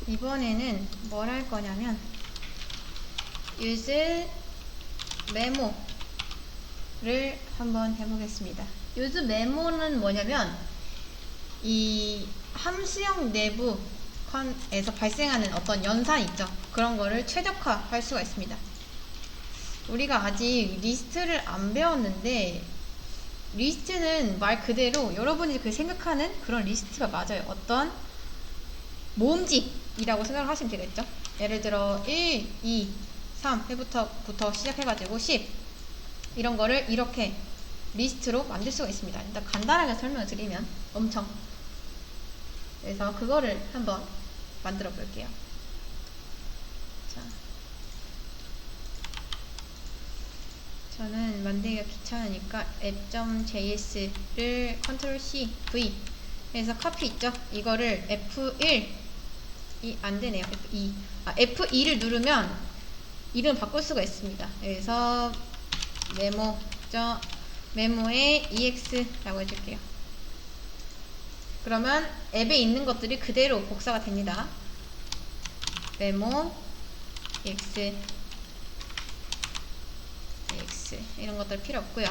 이번에는 뭘 할 거냐면 use 메모를 한번 해보겠습니다. use 메모는 뭐냐면 이 함수형 내부에서 발생하는 어떤 연산 있죠. 그런 거를 최적화할 수가 있습니다. 우리가 아직 리스트를 안 배웠는데 리스트는 말 그대로 여러분이 그 생각하는 그런 리스트가 맞아요. 어떤 모음집이라고 생각을 하시면 되겠죠. 예를 들어 1, 2, 3 회부터 시작해가지고 10 이런 거를 이렇게 리스트로 만들 수가 있습니다. 일단 간단하게 설명을 드리면 엄청 그래서 그거를 한번 만들어 볼게요. 자, 저는 만들기가 귀찮으니까 app.js를 Ctrl C, V 해서 카피 있죠? 이거를 F1 안되네요. F2 F2를 누르면 이름 바꿀 수가 있습니다. 그래서 메모에 ex라고 해줄게요. 그러면 앱에 있는 것들이 그대로 복사가 됩니다. 메모 ex 이런 것들 필요 없고요.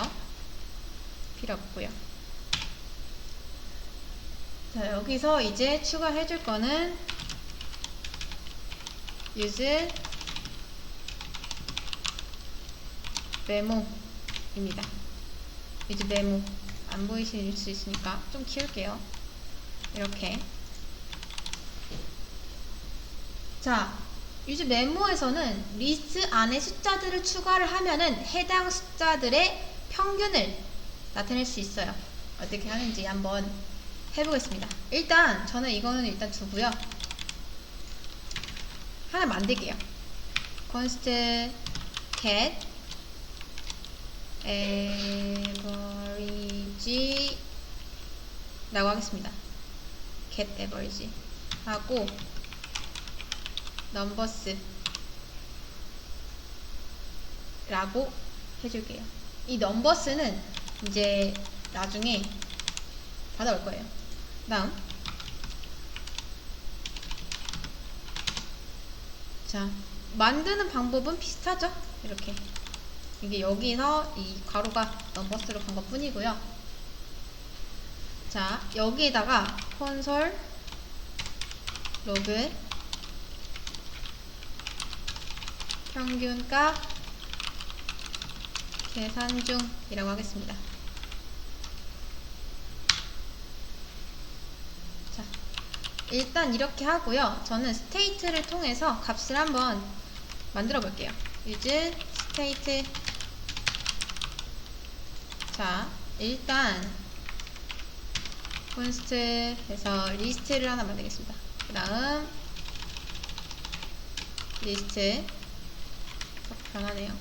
자, 여기서 이제 추가해 줄 거는 use 메모입니다. use 메모 안 보이실 수 있으니까 좀 키울게요. 이렇게. 자, use 메모에서는 리스트 안에 숫자들을 추가를 하면은 해당 숫자들의 평균을 나타낼 수 있어요. 어떻게 하는지 한번 해보겠습니다. 일단 저는 이거는 일단 두고요. 하나 만들게요. const get average 라고 하겠습니다. get average 하고 numbers 라고 해줄게요. 이 numbers는 이제 나중에 받아올 거예요. 다음 자, 만드는 방법은 비슷하죠? 이렇게 이게 여기서 이 가로가 넘버스로 간 것 뿐이고요. 자, 여기에다가 콘솔 로그 평균값 계산 중이라고 하겠습니다. 자, 일단 이렇게 하고요. 저는 스테이트를 통해서 값을 한번 만들어 볼게요. use state. 자, 일단 const 해서 리스트를 하나 만들겠습니다. 그 다음 리스트 변하네요.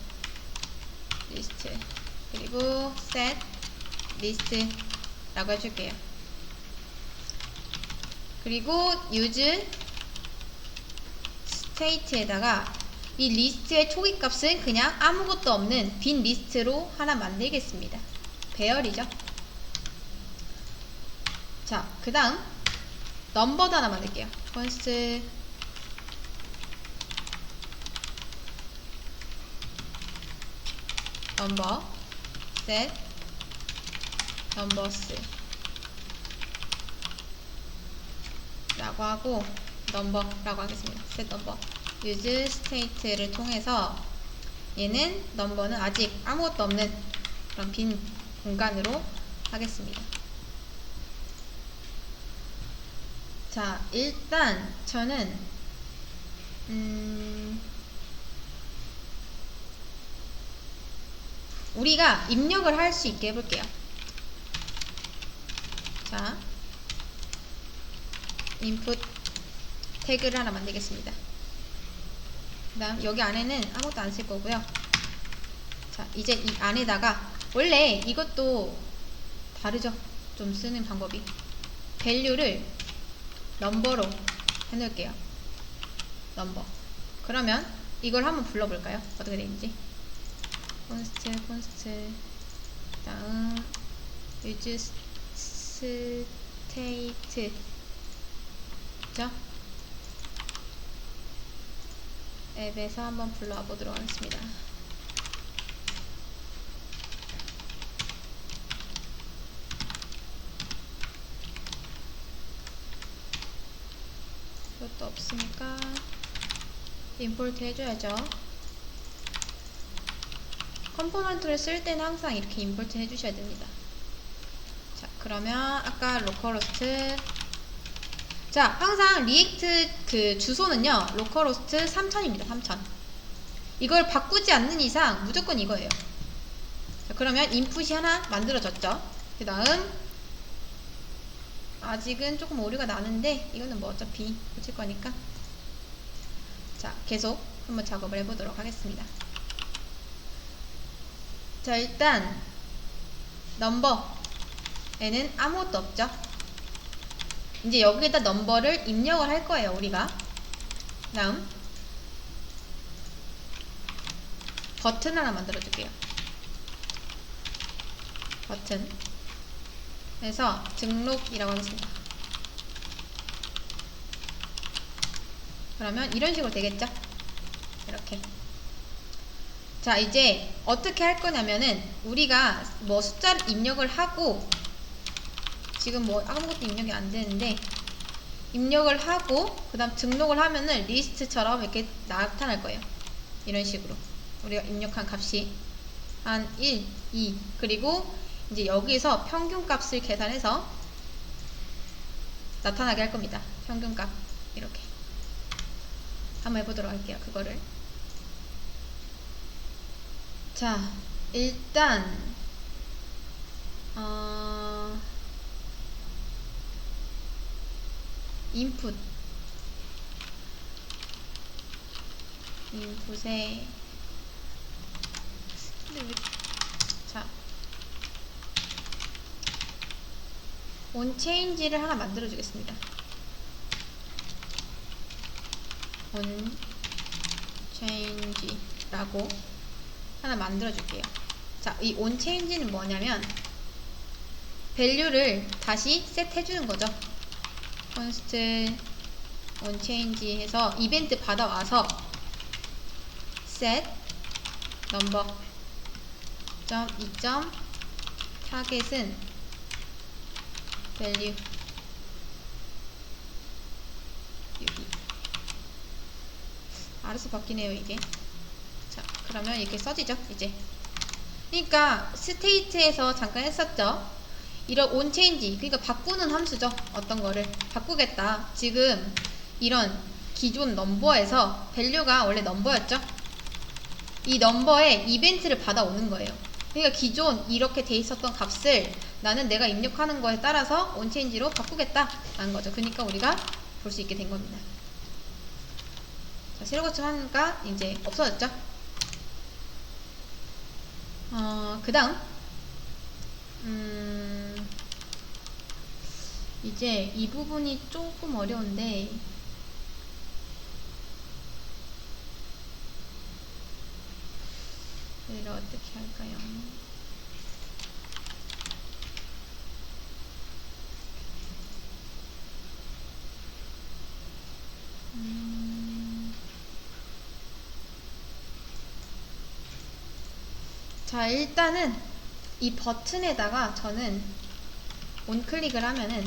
리스트 그리고 set list 라고 해줄게요. 그리고 use state에다가 이 리스트의 초기 값은 그냥 아무것도 없는 빈 리스트로 하나 만들겠습니다. 배열이죠. 자, 그 다음 넘버도 하나 만들게요. const number set numbers 라고 하고 number 라고 하겠습니다. set number use state를 통해서 얘는 number는 아직 아무것도 없는 그런 빈 공간으로 하겠습니다. 자, 일단 저는 우리가 입력을 할 수 있게 해볼게요. 자, input 태그를 하나 만들겠습니다. 그 다음 여기 안에는 아무것도 안 쓸 거고요. 자, 이제 이 안에다가 원래 이것도 다르죠? 좀 쓰는 방법이 value를 넘버로 해놓을게요. 넘버. 그러면 이걸 한번 불러볼까요? 어떻게 되는지. const 다음 use state 죠? 앱에서 한번 불러와 보도록 하겠습니다. 이것도 없으니까 임포트 해줘야죠. 컴포넌트를 쓸 때는 항상 이렇게 임포트 해주셔야 됩니다. 자, 그러면 아까 로컬호스트, 자, 항상 리액트 그 주소는요, 로컬호스트 3000입니다. 3000. 이걸 바꾸지 않는 이상 무조건 이거예요. 자, 그러면 인풋이 하나 만들어졌죠. 그 다음, 아직은 조금 오류가 나는데, 이거는 뭐 어차피 붙일 거니까. 자, 계속 한번 작업을 해보도록 하겠습니다. 자, 일단, 넘버에는 아무것도 없죠. 이제 여기에다 넘버를 입력을 할 거예요, 우리가. 다음 버튼 하나 만들어 줄게요. 버튼 그래서 등록이라고 하겠습니다. 그러면 이런 식으로 되겠죠? 이렇게. 자, 이제 어떻게 할 거냐면은 우리가 뭐 숫자를 입력을 하고, 지금 뭐 아무것도 입력이 안 되는데 입력을 하고 그 다음 등록을 하면은 리스트처럼 이렇게 나타날 거예요. 이런 식으로 우리가 입력한 값이 한 1, 2, 그리고 이제 여기서 평균값을 계산해서 나타나게 할 겁니다. 평균값 이렇게 한번 해보도록 할게요. 그거를. 자, 일단 인풋에 자, onChange를 하나 만들어 주겠습니다. onChange라고 하나 만들어 줄게요. 자, 이 onChange는 뭐냐면 밸류를 다시 셋 해주는 거죠. const onChange 해서 이벤트 받아와서 set number 점 2점 타겟은 value 여기 알아서 바뀌네요 이게. 자, 그러면 이렇게 써지죠 이제. 그러니까 스테이트에서 잠깐 했었죠. 이런 onChange, 그러니까 바꾸는 함수죠. 어떤 거를 바꾸겠다. 지금 이런 기존 넘버에서 밸류가 원래 넘버였죠. 이 넘버에 이벤트를 받아오는 거예요. 그러니까 기존 이렇게 돼 있었던 값을 나는 내가 입력하는 거에 따라서 onChange로 바꾸겠다 라는 거죠. 그러니까 우리가 볼 수 있게 된 겁니다. 자, 새로고침 하니까 이제 없어졌죠. 그 다음 이제 이 부분이 조금 어려운데, 얘를 어떻게 할까요? 자, 일단은 이 버튼에다가 저는 on클릭을 하면은,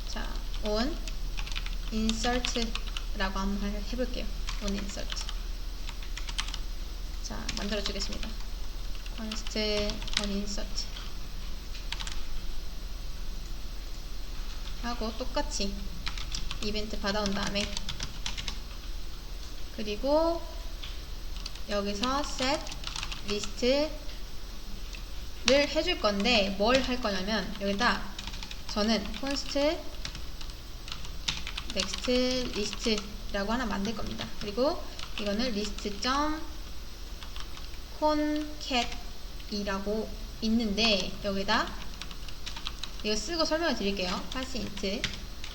자, on insert 라고 한번 해볼게요. on insert. 자, 만들어 주겠습니다. const on insert 하고 똑같이 이벤트 받아온 다음에, 그리고 여기서 set list를 해줄 건데 뭘 할 거냐면 여기다 저는 const next list라고 하나 만들 겁니다. 그리고 이거는 list.concat 이라고 있는데 여기다 이거 쓰고 설명을 드릴게요. pass int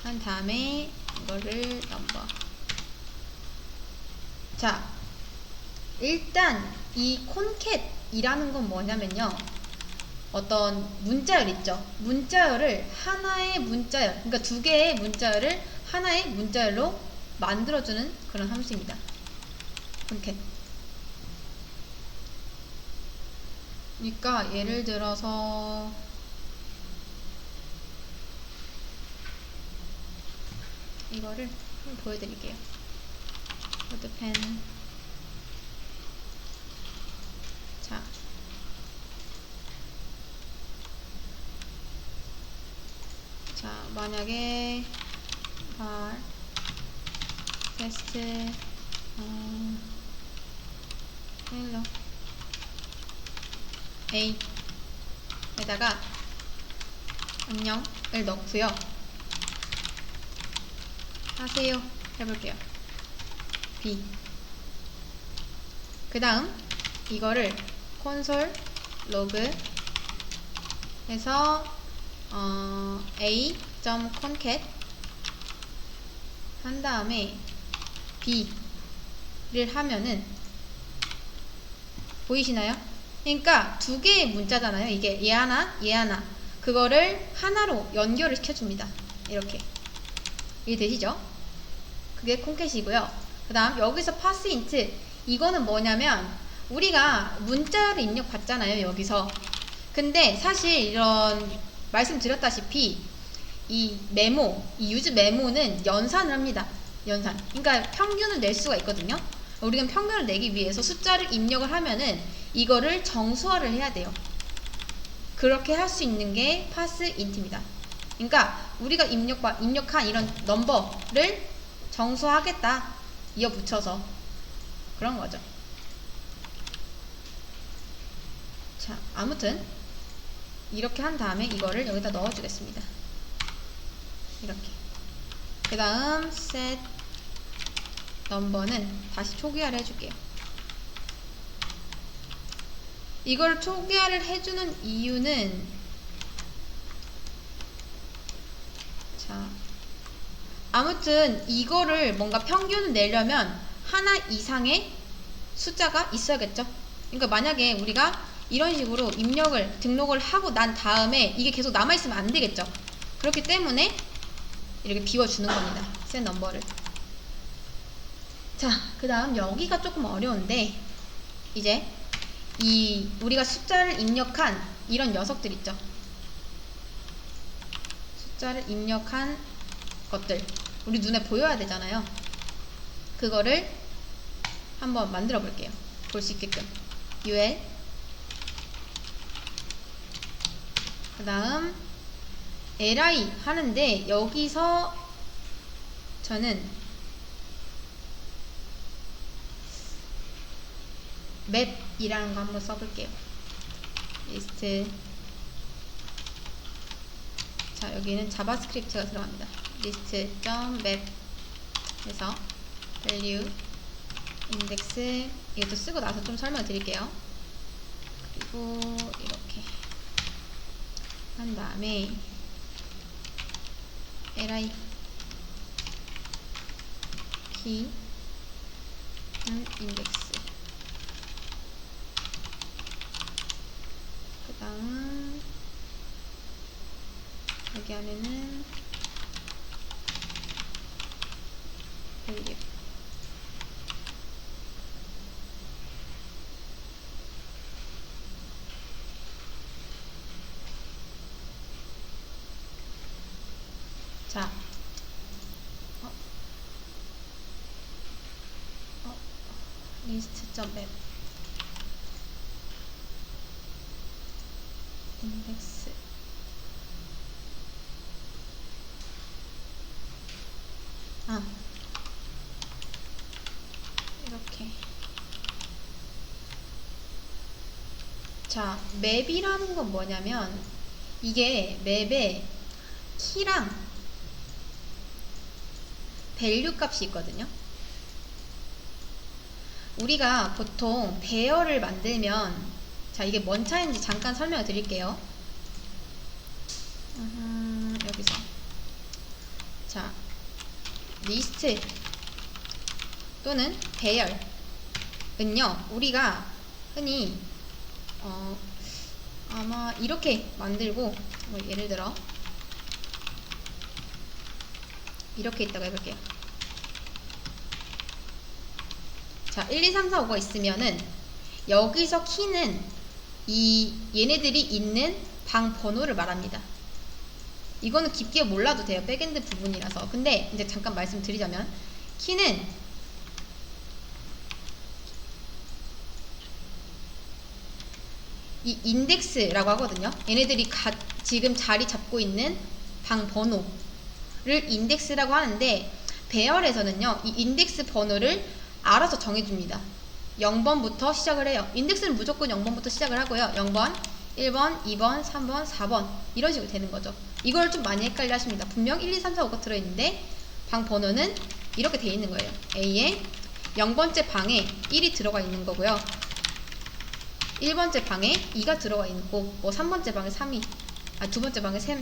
한 다음에 이거를 number. 자, 일단 이 concat 이라는 건 뭐냐면요, 어떤 문자열 있죠. 문자열을 하나의 문자열, 그러니까 두 개의 문자열을 하나의 문자열로 만들어주는 그런 함수입니다. concat. 그러니까 예를 들어서 이거를 한번 보여드릴게요. 코드펜. 자, 만약에 var test hello a 에다가 안녕을 넣고요. 하세요 해볼게요. b. 그 다음 이거를 콘솔 로그 해서 a.concat 한 다음에 b를 하면은 보이시나요? 그러니까 두 개의 문자잖아요. 이게 얘 하나, 얘 하나. 그거를 하나로 연결을 시켜줍니다. 이렇게. 이해되시죠? 그게 concat이고요. 그 다음 여기서 parseInt. 이거는 뭐냐면 우리가 문자를 입력받잖아요. 여기서. 근데 사실 이런 말씀드렸다시피 이 메모, 이 유즈 메모는 연산을 합니다. 연산. 그러니까 평균을 낼 수가 있거든요. 우리가 평균을 내기 위해서 숫자를 입력을 하면은 이거를 정수화를 해야 돼요. 그렇게 할 수 있는 게 parseInt입니다. 그러니까 우리가 입력한 이런 넘버를 정수화하겠다. 이어 붙여서 그런 거죠. 자, 아무튼 이렇게 한 다음에 이거를 여기다 넣어주겠습니다. 이렇게. 그 다음 set number는 다시 초기화를 해줄게요. 이걸 초기화를 해주는 이유는 자, 아무튼 이거를 뭔가 평균을 내려면 하나 이상의 숫자가 있어야겠죠. 그러니까 만약에 우리가 이런 식으로 입력을 등록을 하고 난 다음에 이게 계속 남아있으면 안 되겠죠. 그렇기 때문에 이렇게 비워주는 겁니다. set number를. 자, 그 다음 여기가 조금 어려운데 이제 이 우리가 숫자를 입력한 이런 녀석들 있죠. 숫자를 입력한 것들 우리 눈에 보여야 되잖아요. 그거를 한번 만들어 볼게요. 볼 수 있게끔. ul 그 다음 li 하는데 여기서 저는 map이라는 거 한번 써볼게요. 리스트. 자, 여기는 자바스크립트가 들어갑니다. list.map 해서 value index 이것도 쓰고 나서 좀 설명을 드릴게요. 그리고 이렇게 한 다음에 li key는 index 그 다음 여기 안에는 value 자, list.map index 이렇게. 자, 맵이라는 건 뭐냐면 이게 맵에 키랑 밸류 값이 있거든요. 우리가 보통 배열을 만들면 자, 이게 뭔 차이인지 잠깐 설명을 드릴게요. 여기서 자, 리스트 또는 배열은요 우리가 흔히 아마 이렇게 만들고 예를 들어 이렇게 있다고 해볼게요. 자, 1, 2, 3, 4, 5가 있으면은 여기서 키는 얘네들이 있는 방 번호를 말합니다. 이거는 깊게 몰라도 돼요. 백엔드 부분이라서. 근데 이제 잠깐 말씀드리자면 키는 이 인덱스라고 하거든요. 얘네들이 지금 자리 잡고 있는 방 번호를 인덱스라고 하는데 배열에서는요. 이 인덱스 번호를 알아서 정해줍니다. 0번부터 시작을 해요. 인덱스는 무조건 0번부터 시작을 하고요. 0번, 1번, 2번, 3번, 4번 이런 식으로 되는 거죠. 이걸 좀 많이 헷갈려 하십니다. 분명 1, 2, 3, 4, 5가 들어있는데 방 번호는 이렇게 돼 있는 거예요. A에 0번째 방에 1이 들어가 있는 거고요. 1번째 방에 2가 들어가 있고 뭐 3번째 방에 3이 두 번째 방에 3,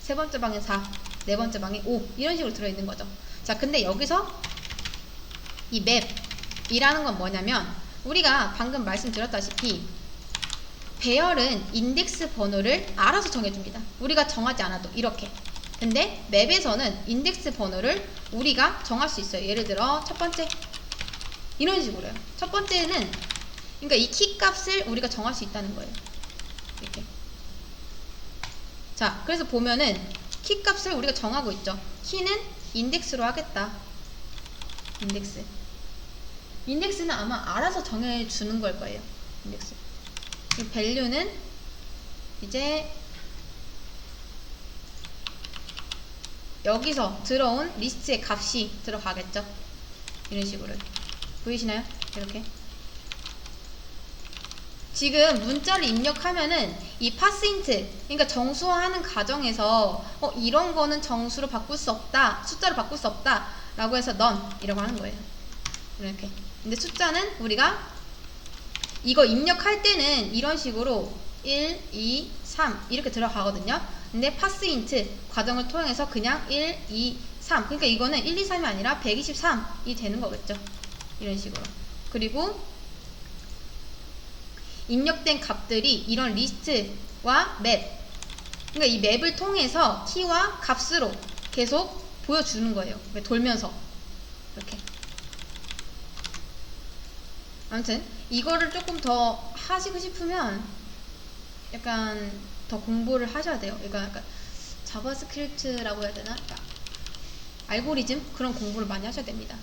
세 번째 방에 4, 네 번째 방에 5 이런 식으로 들어있는 거죠. 자, 근데 여기서 이 맵이라는 건 뭐냐면 우리가 방금 말씀드렸다시피 배열은 인덱스 번호를 알아서 정해줍니다. 우리가 정하지 않아도 이렇게. 근데 맵에서는 인덱스 번호를 우리가 정할 수 있어요. 예를 들어 첫 번째 이런 식으로요. 첫 번째는 그러니까 이 키 값을 우리가 정할 수 있다는 거예요. 이렇게. 자, 그래서 보면은 키 값을 우리가 정하고 있죠. 키는 인덱스로 하겠다. 인덱스는 아마 알아서 정해주는 걸 거예요. 인덱스. 이 value는 이제 여기서 들어온 리스트의 값이 들어가겠죠. 이런 식으로. 보이시나요? 이렇게. 지금 문자를 입력하면은 이 파스인트, 그러니까 정수화하는 과정에서 이런 거는 정수로 바꿀 수 없다, 숫자로 바꿀 수 없다 라고 해서 none 이라고 하는 거예요. 이렇게. 근데 숫자는 우리가 이거 입력할 때는 이런 식으로 1, 2, 3 이렇게 들어가거든요. 근데 파스인트 과정을 통해서 그냥 1, 2, 3 그러니까 이거는 1, 2, 3이 아니라 123이 되는 거겠죠. 이런 식으로. 그리고 입력된 값들이 이런 리스트와 맵 그러니까 이 맵을 통해서 키와 값으로 계속 보여주는 거예요. 돌면서 이렇게. 아무튼 이거를 조금 더 하시고 싶으면 약간 더 공부를 하셔야 돼요. 이거 약간 자바스크립트라고 해야 되나? 그러니까 알고리즘 그런 공부를 많이 하셔야 됩니다.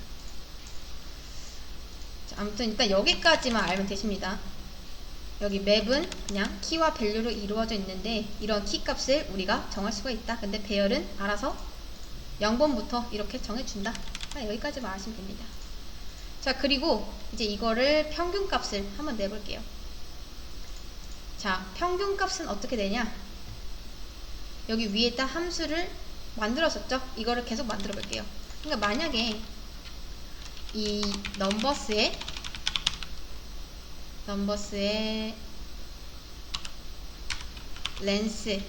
자, 아무튼 일단 여기까지만 알면 되십니다. 여기 맵은 그냥 키와 밸류로 이루어져 있는데 이런 키 값을 우리가 정할 수가 있다. 근데 배열은 알아서 0번부터 이렇게 정해준다. 여기까지만 아시면 됩니다. 자, 그리고 이제 이거를 평균값을 한번 내볼게요. 자, 평균값은 어떻게 되냐? 여기 위에다 함수를 만들었었죠? 이거를 계속 만들어 볼게요. 그러니까 만약에 이 넘버스의 렌스가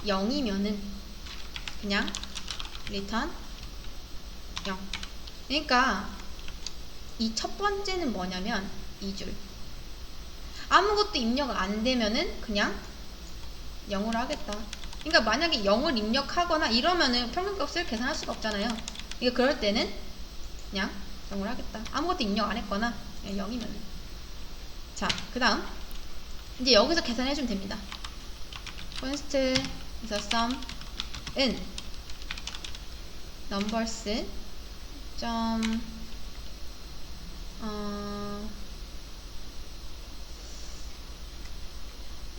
0이면은 그냥 return 0. 그러니까 이 첫 번째는 뭐냐면 2줄. 아무것도 입력 안 되면은 그냥 0으로 하겠다. 그러니까 만약에 0을 입력하거나 이러면은 평균값을 계산할 수가 없잖아요. 그러니까 그럴 때는 그냥 0으로 하겠다. 아무것도 입력 안 했거나 0이면은. 자, 그 다음 이제 여기서 계산해주면 됩니다. const the sum은 numbers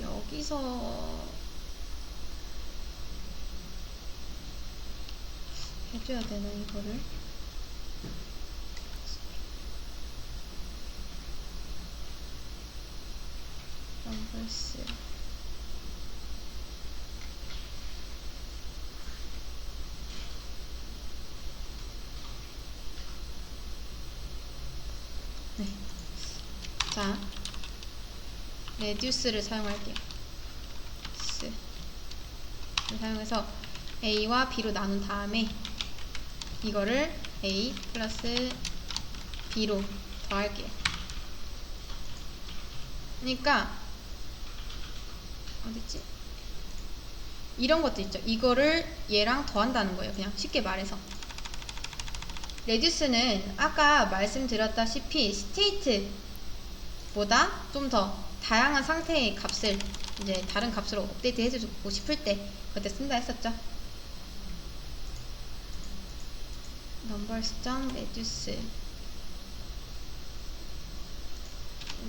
여기서 해줘야 되나 이거를? numbers 네. 자, reduce를 사용할게요. 사용해서 A와 B로 나눈 다음에 이거를 A 플러스 B로 더할게요. 그러니까 어딨지? 이런 것도 있죠. 이거를 얘랑 더한다는 거예요. 그냥 쉽게 말해서. 레듀스는 아까 말씀드렸다시피 스테이트보다 좀 더 다양한 상태의 값을 이제 다른 값으로 업데이트 해주고 싶을 때 그때 쓴다 했었죠. numbers.reduce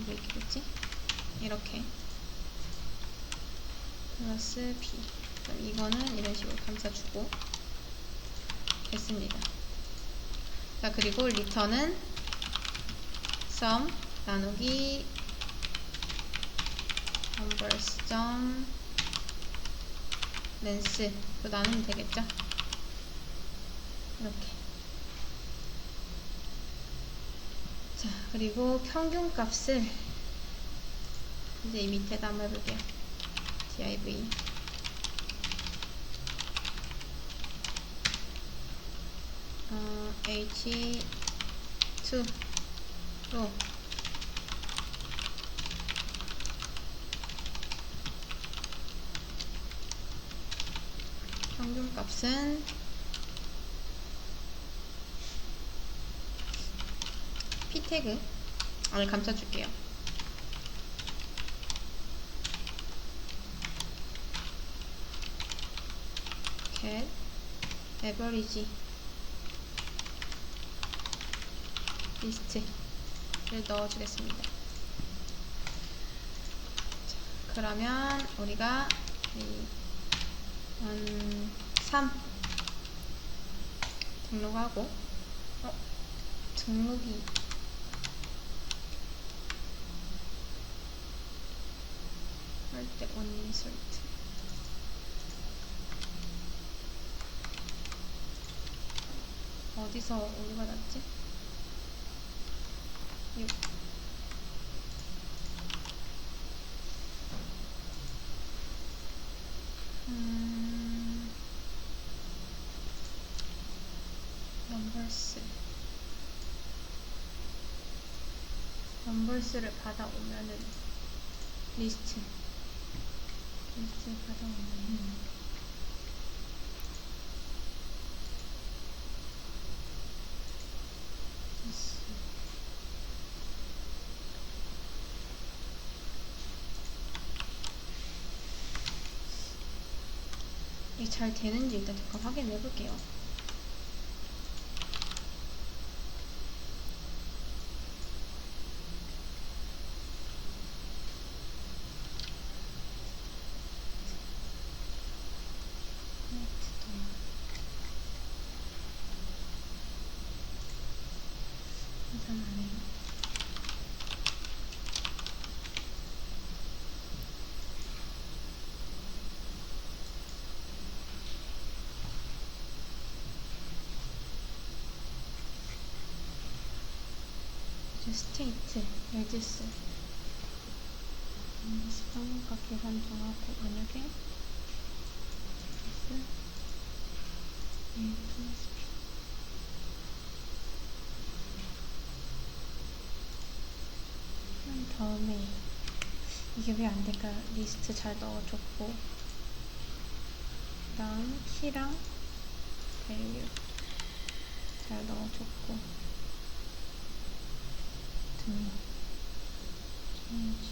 왜 이렇게 됐지? 이렇게 플러스 b. 그럼 이거는 이런 식으로 감싸주고 됐습니다. 자, 그리고 return은 sum 나누기 numbers.length로 나누면 되겠죠? 이렇게. 자, 그리고 평균 값을 이제 이 밑에다 한번 해볼게요. div h2로 평균 값은 p 태그 안을 감춰줄게요. get average 리스트를 넣어주겠습니다. 자, 그러면 우리가 3 등록하고 등록이 할 때 onInsert 어디서 오류가 났지? 6 넘버스를 받아오면은 리스트 받아오면은 이게 잘 되는지 일단 잠깐 확인해 볼게요. 이상하네요. 스테이트, 레디스 평균값 계산 정하고 만약에 레디스 A 플러스 B 한 다음에 이게 왜 안 될까? 리스트 잘 넣어줬고 그 다음 키랑 밸류 잘 넣어줬고 등록 change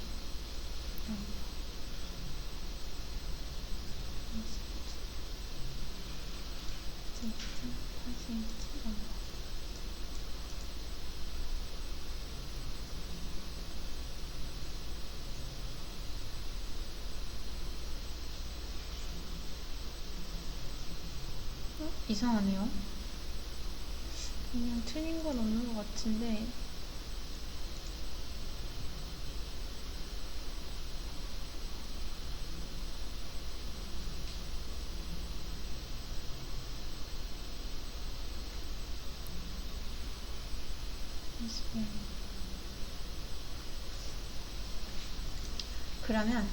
number percent number 이상하네요. 그냥 틀린 건 없는 것 같은데 그러면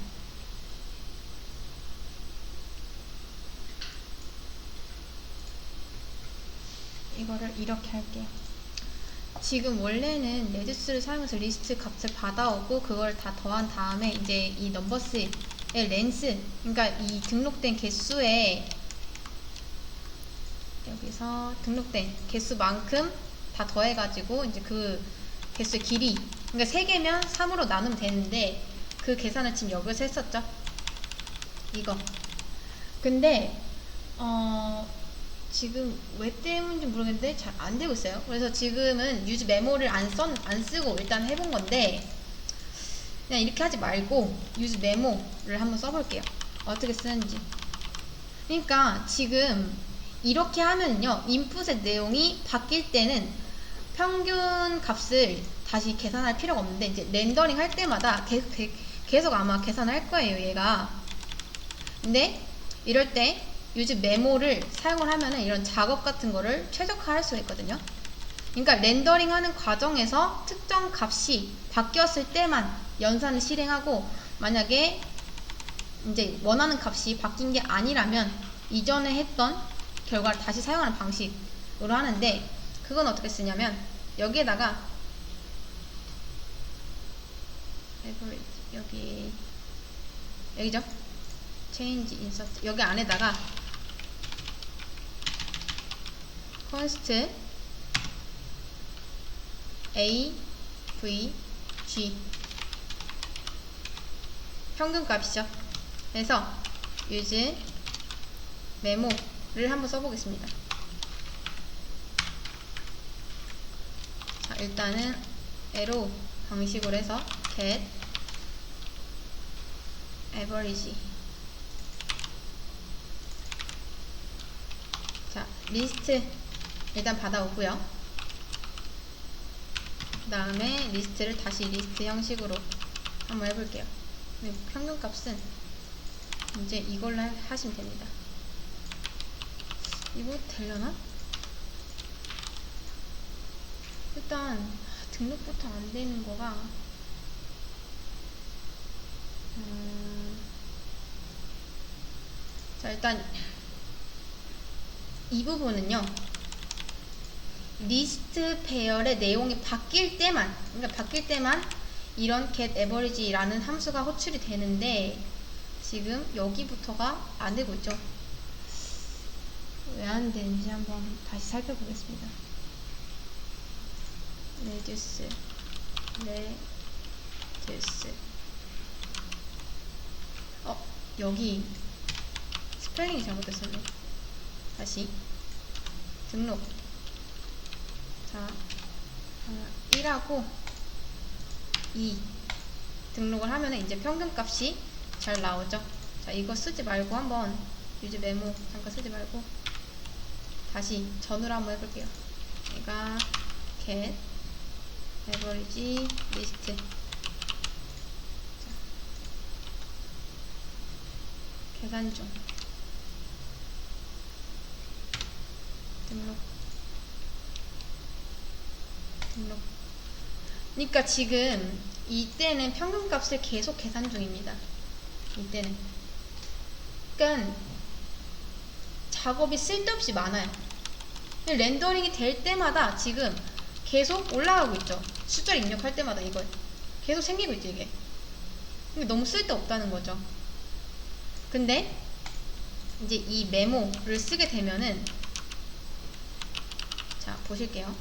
이거를 이렇게 할게요. 지금 원래는 레듀스를 사용해서 리스트 값을 받아오고 그걸 다 더한 다음에 이제 이 넘버스 렌스, 그러니까 이 등록된 개수에 여기서 등록된 개수만큼 다 더해가지고 이제 그 개수의 길이, 그러니까 3개면 3으로 나누면 되는데 그 계산을 지금 여기서 했었죠. 이거. 근데 지금 왜 때문인지 모르겠는데 잘 안 되고 있어요. 그래서 지금은 유즈 메모를 안 쓰고 일단 해본 건데, 그냥 이렇게 하지 말고 유즈 메모를 한번 써볼게요. 어떻게 쓰는지. 그러니까 지금 이렇게 하면요, 인풋의 내용이 바뀔 때는 평균 값을 다시 계산할 필요가 없는데, 이제 렌더링 할 때마다 계속 아마 계산할 거예요, 얘가. 근데 이럴 때 유즈 메모를 사용을 하면은 이런 작업 같은 거를 최적화할 수가 있거든요. 그러니까 렌더링 하는 과정에서 특정 값이 바뀌었을 때만 연산을 실행하고, 만약에 이제 원하는 값이 바뀐 게 아니라면 이전에 했던 결과를 다시 사용하는 방식으로 하는데, 그건 어떻게 쓰냐면 여기에다가 여기죠, change insert, 여기 안에다가 const a v g 평균값이죠. 그래서 use 메모를 한번 써보겠습니다. 자, 일단은 arrow 방식으로 해서 get average. 자, 리스트 일단 받아오고요. 그 다음에 리스트를 다시 리스트 형식으로 한번 해볼게요. 평균값은 이제 이걸로 하시면 됩니다. 이거 되려나? 일단 등록부터 안 되는 거가 자, 일단 이 부분은요, 리스트 배열의 내용이 바뀔 때만, 그러니까 바뀔 때만 이런 get average라는 함수가 호출이 되는데, 지금 여기부터가 안 되고 있죠. 왜 안 되는지 한번 다시 살펴보겠습니다. reduce. 여기 스펠링이 잘못됐었네. 다시 등록. 자, 1하고 2 등록을 하면 이제 평균값이 잘 나오죠. 자, 이거 쓰지 말고 한번 유즈 메모 잠깐 쓰지 말고 다시 전으로 한번 해볼게요. 얘가 get average list. 계산 중. 등록. 그러니까 지금 이때는 평균값을 계속 계산 중입니다. 이때는. 그러니까 작업이 쓸데없이 많아요. 렌더링이 될 때마다 지금 계속 올라가고 있죠. 숫자를 입력할 때마다 이거 계속 생기고 있죠, 이게. 근데 너무 쓸데없다는 거죠. 근데 이제 이 메모를 쓰게 되면은, 자, 보실게요.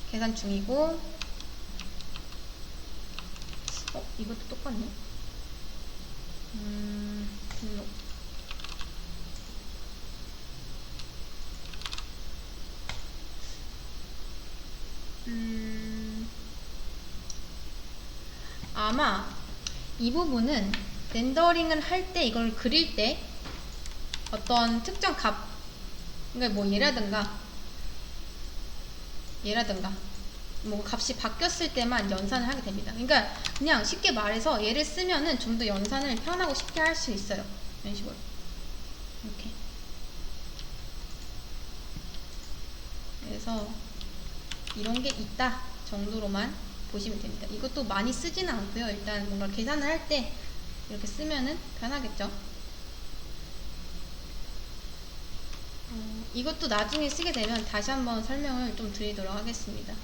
계산 중이고, 이것도 똑같네. 등록. 아마 이 부분은 렌더링을 할 때, 이걸 그릴 때 어떤 특정 값, 그러니까 뭐 얘라든가 뭐 값이 바뀌었을 때만 연산을 하게 됩니다. 그러니까 그냥 쉽게 말해서 얘를 쓰면은 좀 더 연산을 편하고 쉽게 할 수 있어요. 이런 식으로 이렇게. 그래서 이런 게 있다 정도로만 보시면 됩니다. 이것도 많이 쓰지는 않고요. 일단 뭔가 계산을 할 때 이렇게 쓰면은 편하겠죠. 이것도 나중에 쓰게 되면 다시 한번 설명을 좀 드리도록 하겠습니다.